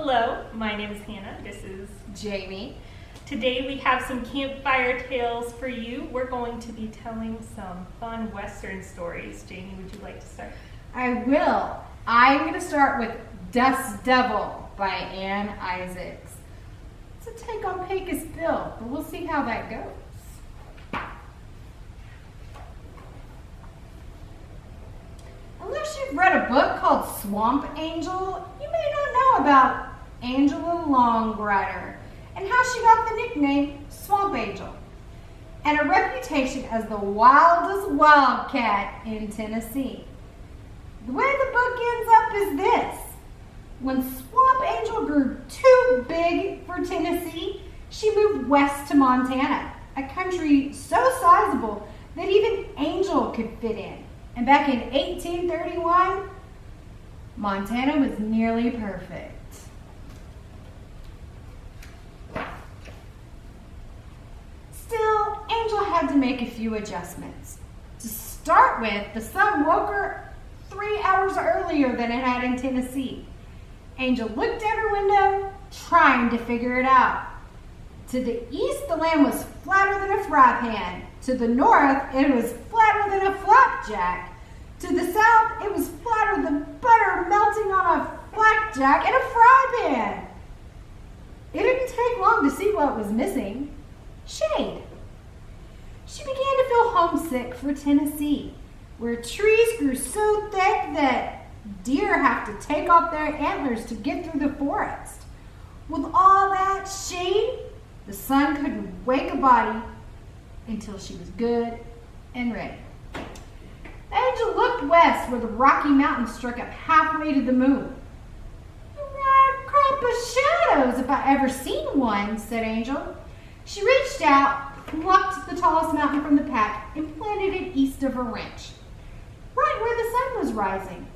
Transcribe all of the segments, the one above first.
Hello, my name is Hannah. This is Jamie. Today we have some campfire tales for you. We're going to be telling some fun Western stories. Jamie, would you like to start? I will. I'm going to start with Dust Devil by Anne Isaacs. It's a take on Pecos Bill, but we'll see how that goes. Unless you've read a book called Swamp Angel, you may not know about Angela Longrider and how she got the nickname Swamp Angel and a reputation as the wildest wildcat in Tennessee. The way the book ends up is this. When Swamp Angel grew too big for Tennessee, she moved west to Montana, a country so sizable that even Angel could fit in. And back in 1831, Montana was nearly perfect. Still, Angel had to make a few adjustments. To start with, the sun woke her 3 hours earlier than it had in Tennessee. Angel looked out her window, trying to figure it out. To the east, the land was flatter than a fry pan. To the north, it was flatter than a flapjack. To the south, it was flatter than butter melting on a flapjack in a fry pan. It didn't take long to see what was missing. Shade. She began to feel homesick for Tennessee, where trees grew so thick that deer have to take off their antlers to get through the forest. With all that shade, the sun couldn't wake a body until she was good and ready. Angel looked west where the Rocky Mountains struck up halfway to the moon. A rare crop of shadows if I ever seen one, said Angel. She reached out, plucked the tallest mountain from the pack, and planted it east of her ranch, right where the sun was rising.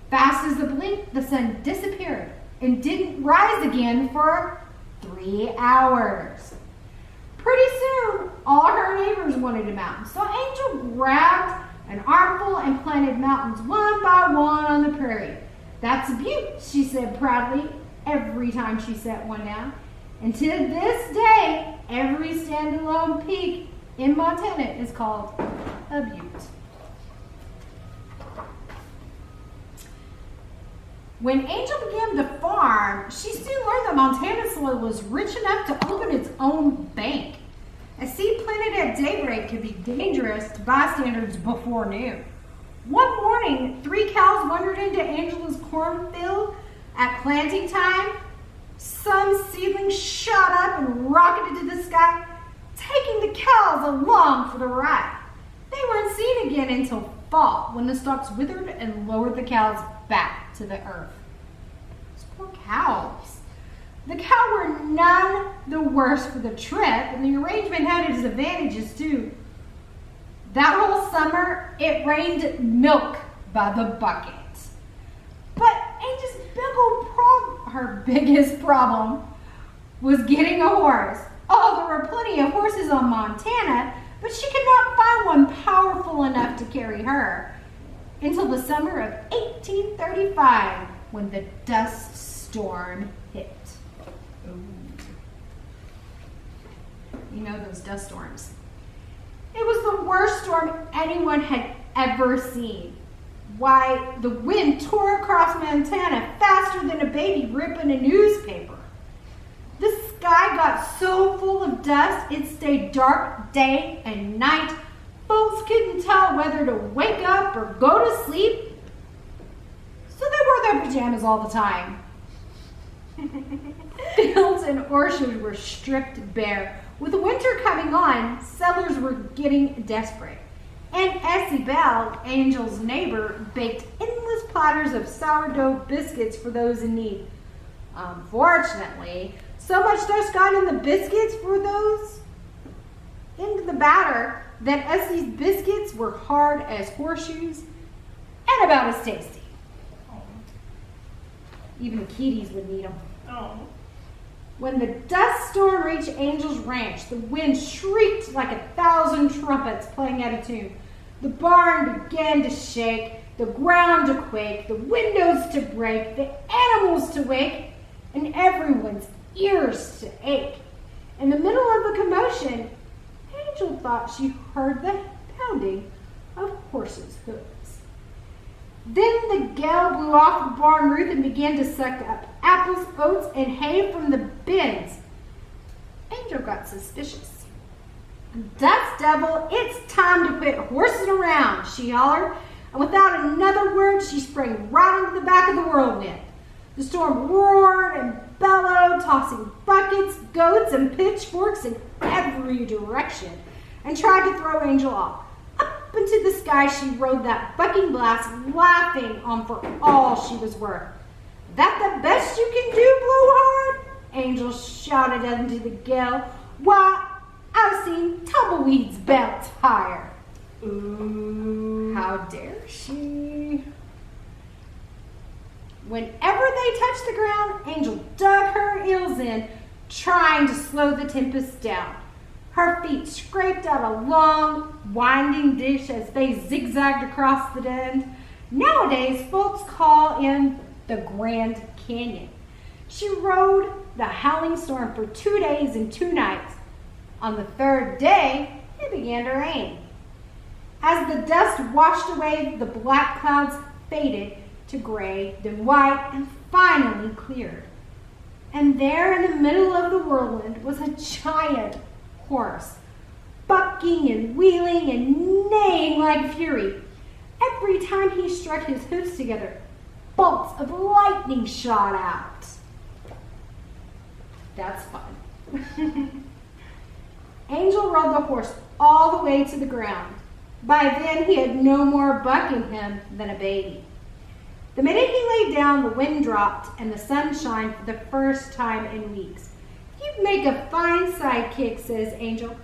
Fast as a blink, the sun disappeared and didn't rise again for 3 hours. Pretty soon, all her neighbors wanted a mountain, so Angel grabbed an armful and planted mountains one by one on the prairie. That's a butte, she said proudly every time she set one down. And to this day, every standalone peak in Montana is called a butte. When Angel began to farm, she soon learned that Montana soil was rich enough to open its own bank. A seed planted at daybreak could be dangerous to bystanders before noon. One morning, 3 cows wandered into Angela's cornfield at planting time. Some seedlings shot up and rocketed to the sky, taking the cows along for the ride. They weren't seen again until fall, when the stalks withered and lowered the cows back to the earth. Those poor cows. The cows were none the worse for the trip, and the arrangement had its advantages too. That whole summer, it rained milk by the bucket. But Angel's her biggest problem was getting a horse. Oh, there were plenty of horses on Montana, but she could not find one powerful enough to carry her until the summer of 1835, when the dust storm hit. Ooh. You know those dust storms. It was the worst storm anyone had ever seen. Why, the wind tore across Montana faster than a baby ripping a newspaper. The sky got so full of dust, it stayed dark day and night. Folks couldn't tell whether to wake up or go to sleep, so they wore their pajamas all the time. Fields and orchards were stripped bare. With winter coming on, settlers were getting desperate. Aunt Essie Bell, Angel's neighbor, baked endless platters of sourdough biscuits for those in need. Unfortunately, so much dust got in the biscuits for those into the batter that Essie's biscuits were hard as horseshoes and about as tasty. Even kitties would need them. Oh. When the dust storm reached Angel's ranch, the wind shrieked like 1,000 trumpets playing out of tune. The barn began to shake, the ground to quake, the windows to break, the animals to wake, and everyone's ears to ache. In the middle of the commotion, Angel thought she heard the pounding of horses' hooves. Then the gale blew off the barn roof and began to suck up apples, oats, and hay from the bins. Angel got suspicious. "Dust Devil, it's time to quit horsing around," she hollered, and without another word, she sprang right into the back of the whirlwind. The storm roared and bellowed, tossing buckets, goats, and pitchforks in every direction, and tried to throw Angel off. Up into the sky she rode that bucking blast, laughing on for all she was worth. "That the best you can do, Blowhard?" Angel shouted into the gale. "Why, I've seen tumbleweeds bounce higher." Ooh, how dare she? Whenever they touched the ground, Angel dug her heels in, trying to slow the tempest down. Her feet scraped out a long, winding ditch as they zigzagged across the den. Nowadays, folks call in the Grand Canyon. She rode the howling storm for 2 days and 2 nights. On the 3rd day, it began to rain. As the dust washed away, the black clouds faded to gray, then white, and finally cleared. And there in the middle of the whirlwind was a giant horse, bucking and wheeling and neighing like fury. Every time he struck his hoofs together, bolts of lightning shot out. That's fun. Angel rode the horse all the way to the ground. By then, he had no more buck in him than a baby. The minute he lay down, the wind dropped and the sun shined for the first time in weeks. "You make a fine sidekick," says Angel.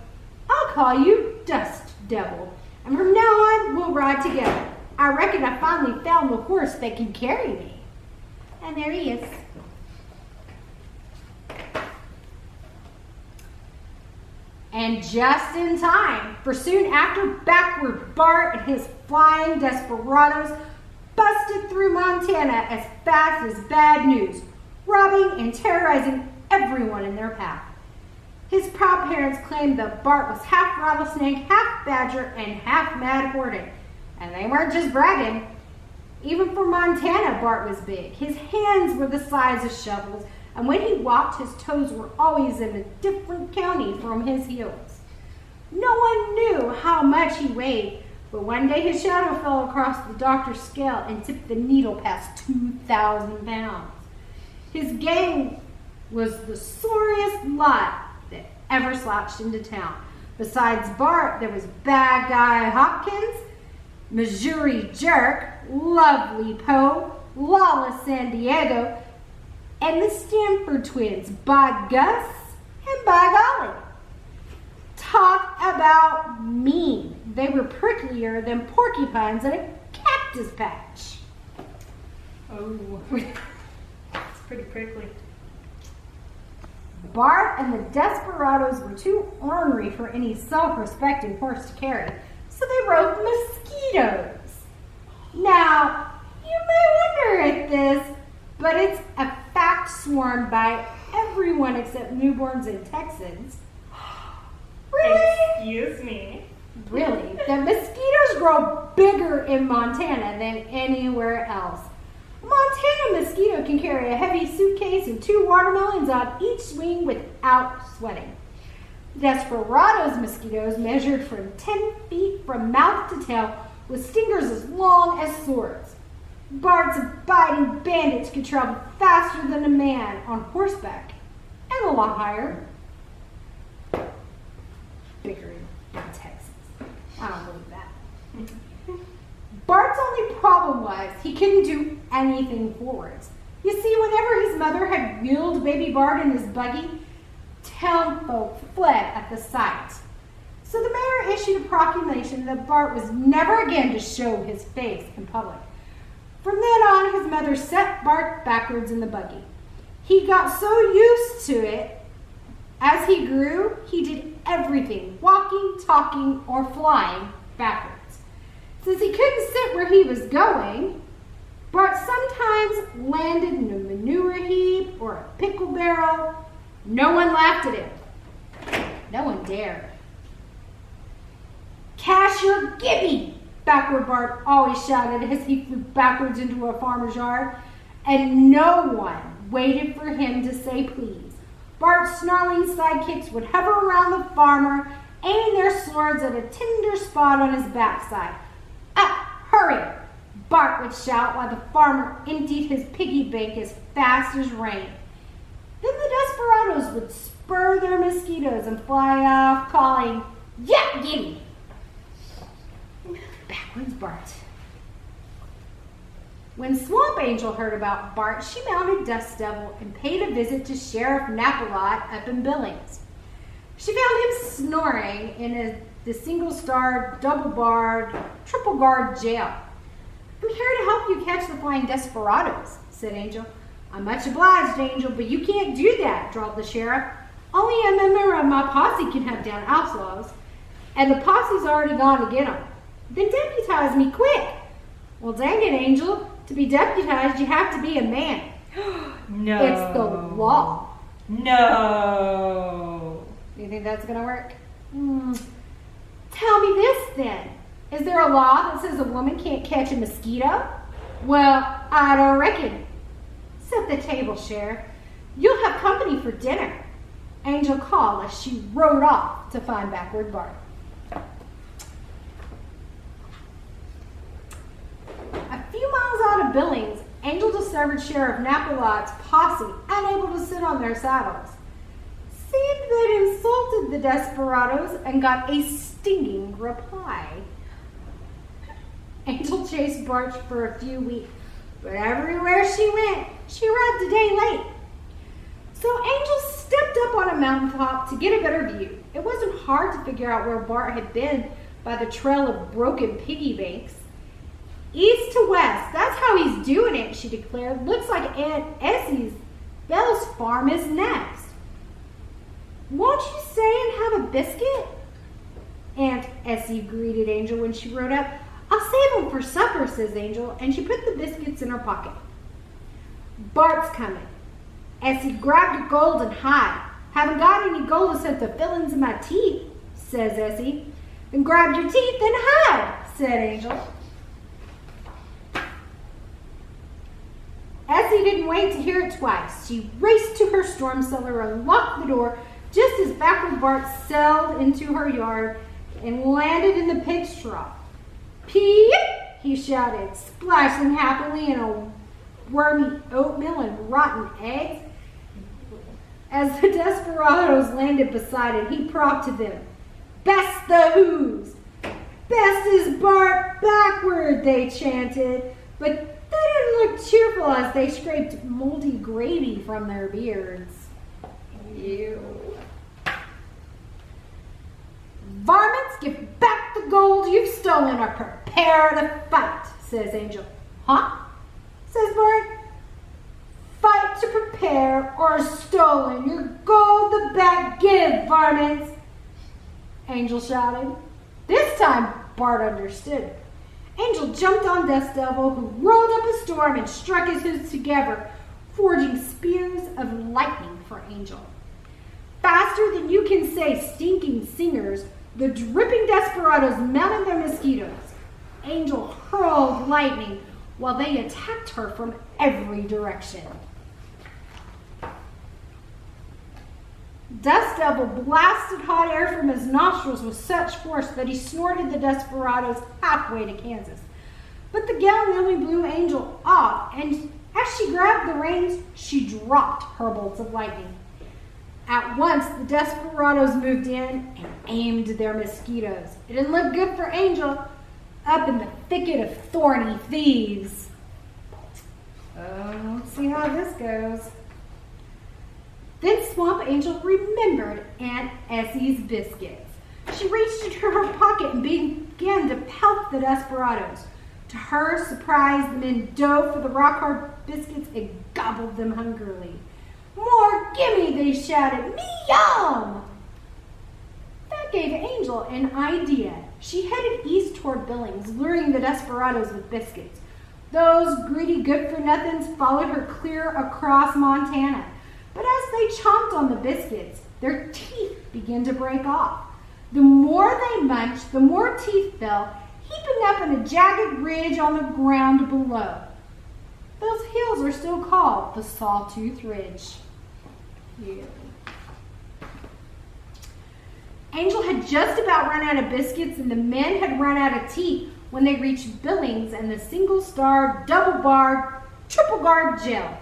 "I'll call you Dust Devil, and from now on, we'll ride together. I reckon I finally found the horse that can carry me." And there he is. And just in time, for soon after, backward Bart and his flying desperados busted through Montana as fast as bad news, robbing and terrorizing everyone in their path. His proud parents claimed that Bart was half rattlesnake, half badger, and half mad hornet. And they weren't just bragging. Even for Montana, Bart was big. His hands were the size of shovels, and when he walked, his toes were always in a different county from his heels. No one knew how much he weighed, but one day his shadow fell across the doctor's scale and tipped the needle past 2,000 pounds. His gang was the sorriest lot that ever slouched into town. Besides Bart, there was Bad Guy Hopkins, Missouri Jerk, Lovely Poe, Lawless San Diego, and the Stanford twins, By Gus and By Golly. Talk about mean. They were pricklier than porcupines in a cactus patch. Oh, it's pretty prickly. Bart and the desperados were too ornery for any self-respecting horse to carry, so they rode mosquitoes. Now, you may wonder at this, but it's a fact sworn by everyone except newborns and Texans. Really? Excuse me. Really? The mosquitoes grow bigger in Montana than anywhere else. A Montana mosquito can carry a heavy suitcase and 2 watermelons on each swing without sweating. Desperados mosquitoes measured from 10 feet from mouth to tail with stingers as long as swords. Bart's biting bandits could travel faster than a man on horseback and a lot higher. Bigger in Texas. I don't believe that. Bart's only problem was he couldn't do anything forwards. You see, whenever his mother had wheeled baby Bart in his buggy, townfolk fled at the sight. So the mayor issued a proclamation that Bart was never again to show his face in public. From then on, his mother set Bart backwards in the buggy. He got so used to it, as he grew, he did everything, walking, talking, or flying backwards. Since he couldn't sit where he was going, Bart sometimes landed in a manure heap or a pickle barrel. No one laughed at him. No one dared. "Cashier, gimme!" Backward Bart always shouted as he flew backwards into a farmer's yard, and no one waited for him to say please. Bart's snarling sidekicks would hover around the farmer, aiming their swords at a tender spot on his backside. "Up, hurry!" Bart would shout while the farmer emptied his piggy bank as fast as rain. Then the desperados would spur their mosquitoes and fly off, calling, "Yeah, gimme!" Backwards Bart. When Swamp Angel heard about Bart, she mounted Dust Devil and paid a visit to Sheriff Napalot up in Billings. She found him snoring in the single-starred, double-barred, triple-guard jail. "I'm here to help you catch the flying desperados," said Angel. "I'm much obliged, Angel, but you can't do that," drawled the sheriff. "Only a member of my posse can hunt down outlaws, and the posse's already gone to get them. Then deputize me quick." "Well, dang it, Angel. To be deputized, you have to be a man." No. "It's the law." No. Do you think that's going to work? Tell me this, then. Is there a law that says a woman can't catch a mosquito? "Well, I don't reckon." "Set the table, Sheriff. You'll have company for dinner," Angel called as she rode off to find Backward Bart. A few miles out of Billings, Angel discovered Sheriff Napalot's posse unable to sit on their saddles. Seemed they'd insulted the desperados and got a stinging reply. Angel chased Bart for a few weeks, but everywhere she went, she arrived a day late. So Angel stepped up on a mountaintop to get a better view. It wasn't hard to figure out where Bart had been by the trail of broken piggy banks. "East to west, that's how he's doing it," she declared. "Looks like Aunt Essie's Belle's farm is next." "Won't you stay and have a biscuit?" Aunt Essie greeted Angel when she rode up. "I'll save them for supper," says Angel, and she put the biscuits in her pocket. "Bart's coming." Essie grabbed a golden hide. "Haven't got any gold except the fillings in my teeth," says Essie. "Then grab your teeth and hide," said Angel. Essie didn't wait to hear it twice. She raced to her storm cellar and locked the door just as Backward Bart sailed into her yard and landed in the pig trough. "Peep!" he shouted, splashing happily in a wormy oatmeal and rotten eggs. As the desperados landed beside him, he prompted them. "Best the who's! Best is Bart Backward," they chanted, but they didn't look cheerful as they scraped moldy gravy from their beards. Ew. "Varmints, give back the gold you've stolen or prepare to fight," says Angel. "Huh?" says Bart. "Fight to prepare or stolen. Your gold the back give, varmints," Angel shouted. This time Bart understood. Angel jumped on Dust Devil, who rolled up a storm and struck his hooves together, forging spears of lightning for Angel. Faster than you can say stinking singers, the dripping desperados mounted their mosquitoes. Angel hurled lightning while they attacked her from every direction. Dust Devil blasted hot air from his nostrils with such force that he snorted the desperados halfway to Kansas. But the gale nearly blew Angel off, and as she grabbed the reins, she dropped her bolts of lightning. At once, the desperados moved in and aimed their mosquitoes. It didn't look good for Angel up in the thicket of thorny thieves. Let's see how this goes. Then Swamp Angel remembered Aunt Essie's biscuits. She reached into her pocket and began to pelt the desperados. To her surprise, the men dove for the rock-hard biscuits and gobbled them hungrily. "More gimme!" they shouted. "Me yum!" That gave Angel an idea. She headed east toward Billings, luring the desperados with biscuits. Those greedy good-for-nothings followed her clear across Montana. But as they chomped on the biscuits, their teeth began to break off. The more they munched, the more teeth fell, heaping up in a jagged ridge on the ground below. Those hills are still called the Sawtooth Ridge. Yeah. Angel had just about run out of biscuits and the men had run out of teeth when they reached Billings and the single-star, double-barred, triple-guard jail.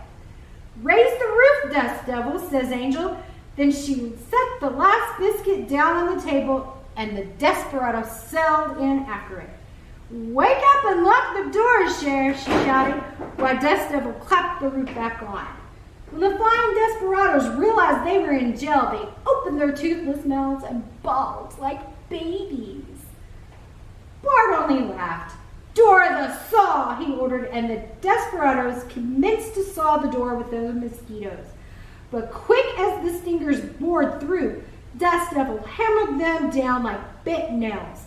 "Raise the roof, Dust Devil," says Angel. Then she set the last biscuit down on the table and the desperado sailed in after it. "Wake up and lock the doors, Sheriff," she shouted, while Dust Devil clapped the roof back on. When the flying desperados realized they were in jail, they opened their toothless mouths and bawled like babies. Bart only laughed. "Door the saw," he ordered, and the desperados commenced to saw the door with those mosquitoes. But quick as the stingers bored through, Dust Devil hammered them down like bent nails.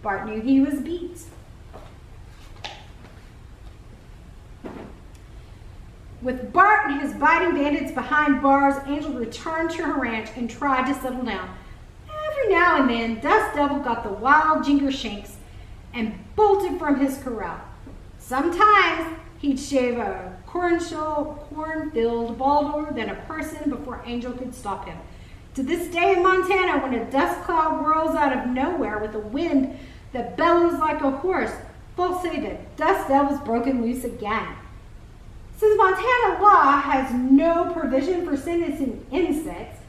Bart knew he was beat. With Bart and his biting bandits behind bars, Angel returned to her ranch and tried to settle down. Every now and then, Dust Devil got the wild jinger shanks and bolted from his corral. Sometimes he'd shave a corn-filled baldor than a person before Angel could stop him. To this day in Montana, when a dust cloud whirls out of nowhere with a wind that bellows like a horse, folks say that Dust Devil's broken loose again. Since Montana law has no provision for sentencing insects,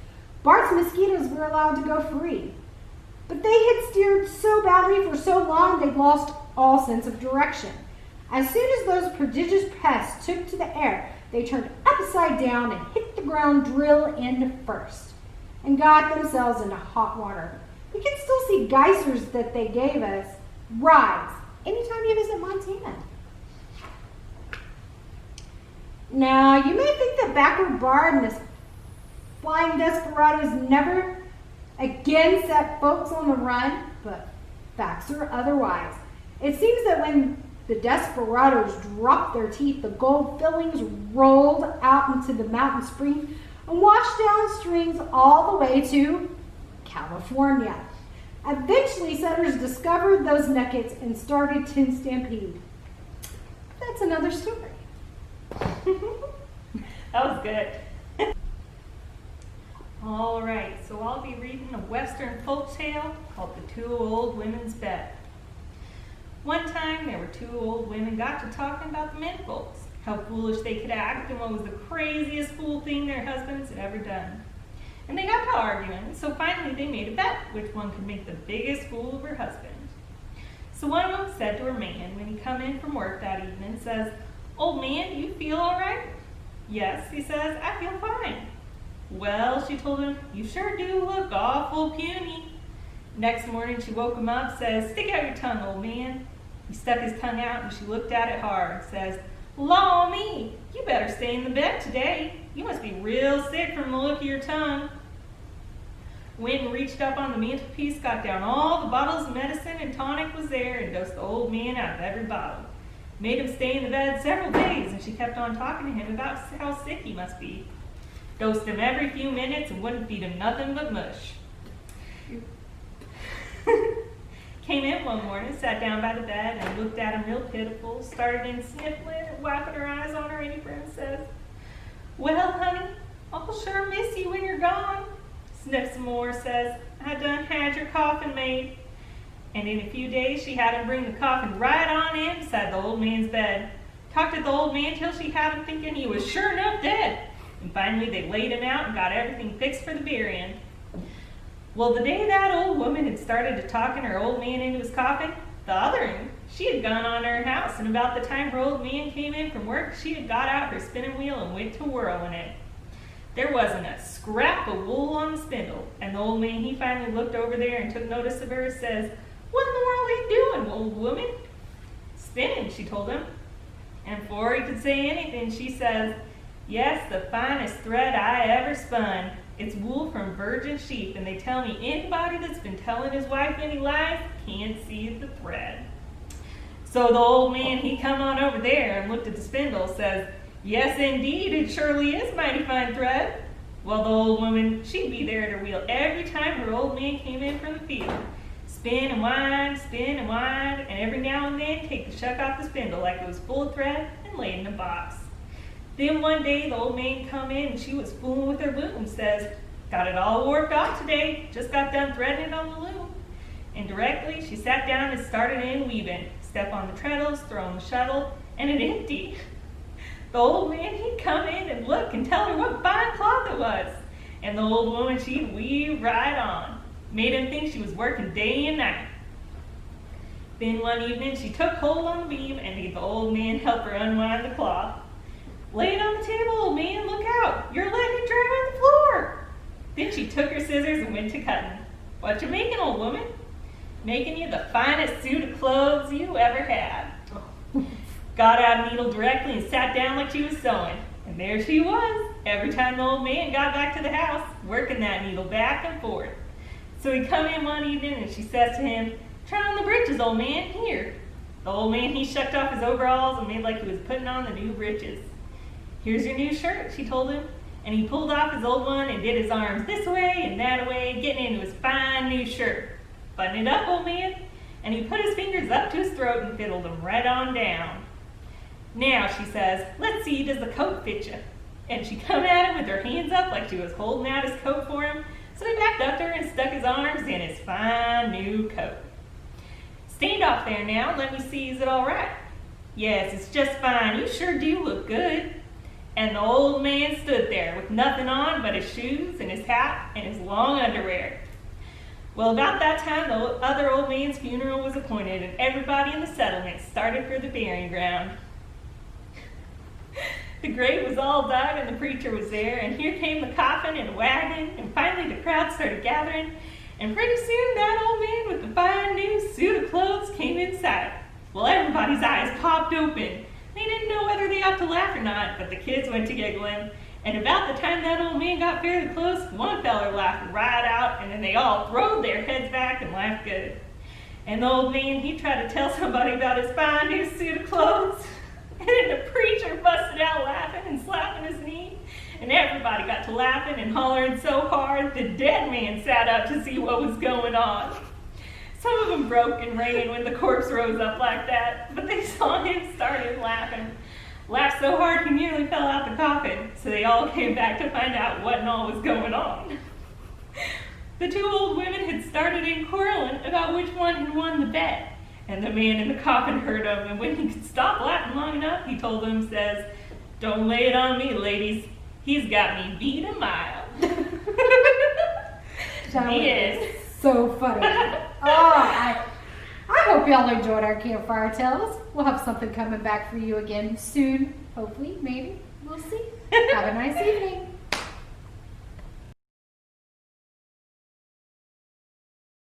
Bart's mosquitoes were allowed to go free. But they had steered so badly for so long they'd lost all sense of direction. As soon as those prodigious pests took to the air, they turned upside down and hit the ground drill end first and got themselves into hot water. We can still see geysers that they gave us rise anytime you visit Montana. Now, you may think that backward Bart and his flying desperados never again set folks on the run, but facts are otherwise. It seems that when the desperados dropped their teeth, the gold fillings rolled out into the mountain spring and washed down streams all the way to California. Eventually, settlers discovered those nuggets and started to stampede. That's another story. That was good. All right, so I'll be reading a Western folk tale called The Two Old Women's Bed. One time, there were two old women got to talking about the men folks, how foolish they could act and what was the craziest fool thing their husbands had ever done. And they got to arguing, so finally they made a bet which one could make the biggest fool of her husband. So one of them said to her man when he come in from work that evening, says, "Old man, do you feel all right?" "Yes," he says, "I feel fine." "Well," she told him, "you sure do look awful puny." Next morning she woke him up, says, "Stick out your tongue, old man." He stuck his tongue out and she looked at it hard, says, "Law me, you better stay in the bed today. You must be real sick from the look of your tongue." Went and reached up on the mantelpiece, got down all the bottles of medicine and tonic was there and dosed the old man out of every bottle. Made him stay in the bed several days and she kept on talking to him about how sick he must be. Dosed him every few minutes and wouldn't feed him nothing but mush. Came in one morning, sat down by the bed and looked at him real pitiful, started in sniffling and wiping her eyes on her apron and says, "Well, honey, I'll sure miss you when you're gone." Sniffs some more, says, "I done had your coffin made." And in a few days she had him bring the coffin right on in beside the old man's bed. Talked to the old man till she had him thinking he was sure enough dead. And finally they laid him out and got everything fixed for the burying. Well, the day that old woman had started to talking her old man into his coffin, the other one, she had gone on to her house, and about the time her old man came in from work, she had got out her spinning wheel and went to whirling it. There wasn't a scrap of wool on the spindle, and the old man, he finally looked over there and took notice of her and says, "What in the world are you doing, old woman?" "Spinning," she told him. And before he could say anything, she says, "Yes, the finest thread I ever spun. It's wool from virgin sheep, and they tell me anybody that's been telling his wife any lies can't see the thread." So the old man, he come on over there and looked at the spindle, says, Yes, indeed, it surely is mighty fine thread. Well, the old woman, she'd be there at her wheel every time her old man came in from the field. Spin and wind, and every now and then take the shuck off the spindle like it was full of thread and lay it in a box. Then one day the old man come in and she was fooling with her loom, says, got it all warped off today, just got done threading it on the loom. And directly she sat down and started in weaving, step on the treadles, throw on the shuttle, and it empty. The old man, he'd come in and look and tell her what fine cloth it was. And the old woman, she'd weave right on. Made him think she was working day and night. Then one evening, she took hold on the beam and made the old man help her unwind the cloth. Lay it on the table, old man, look out. You're letting it dry on the floor. Then she took her scissors and went to cutting. What you making, old woman? Making you the finest suit of clothes you ever had. Got out a needle directly and sat down like she was sewing. And there she was, every time the old man got back to the house, working that needle back and forth. So he come in one evening and she says to him, try on the breeches, old man, here. The old man, he shucked off his overalls and made like he was putting on the new breeches. Here's your new shirt, she told him. And he pulled off his old one and did his arms this way and that way, getting into his fine new shirt. Button it up, old man. And he put his fingers up to his throat and fiddled them right on down. Now, she says, let's see, does the coat fit you? And she come at him with her hands up like she was holding out his coat for him. So he backed up to her and stuck his arms in his fine new coat. Stand off there now and let me see, is it all right? Yes, it's just fine. You sure do look good. And the old man stood there with nothing on but his shoes and his hat and his long underwear. Well, about that time, the other old man's funeral was appointed and everybody in the settlement started for the burying ground. The grave was all dug and the preacher was there, and here came the coffin and a wagon, and finally the crowd started gathering, and pretty soon that old man with the fine new suit of clothes came in sight. Well, everybody's eyes popped open. They didn't know whether they ought to laugh or not, but the kids went to giggling, and about the time that old man got fairly close, one feller laughed right out, and then they all throwed their heads back and laughed good. And the old man, he tried to tell somebody about his fine new suit of clothes, and then the preacher busted out laughing and slapping his knee, and everybody got to laughing and hollering so hard the dead man sat up to see what was going on. Some of them broke and ran when the corpse rose up like that, but they saw him started laughing. Laughed so hard he nearly fell out the coffin, so they all came back to find out what and all was going on. The two old women had started in quarreling about which one had won the bet. And the man in the coffin heard him, and when he could stop laughing long enough, he told them, says, don't lay it on me, ladies. He's got me beat a mile. That Yes. was so funny. I hope y'all enjoyed our campfire tales. We'll have something coming back for you again soon. Hopefully, maybe. We'll see. Have a nice evening.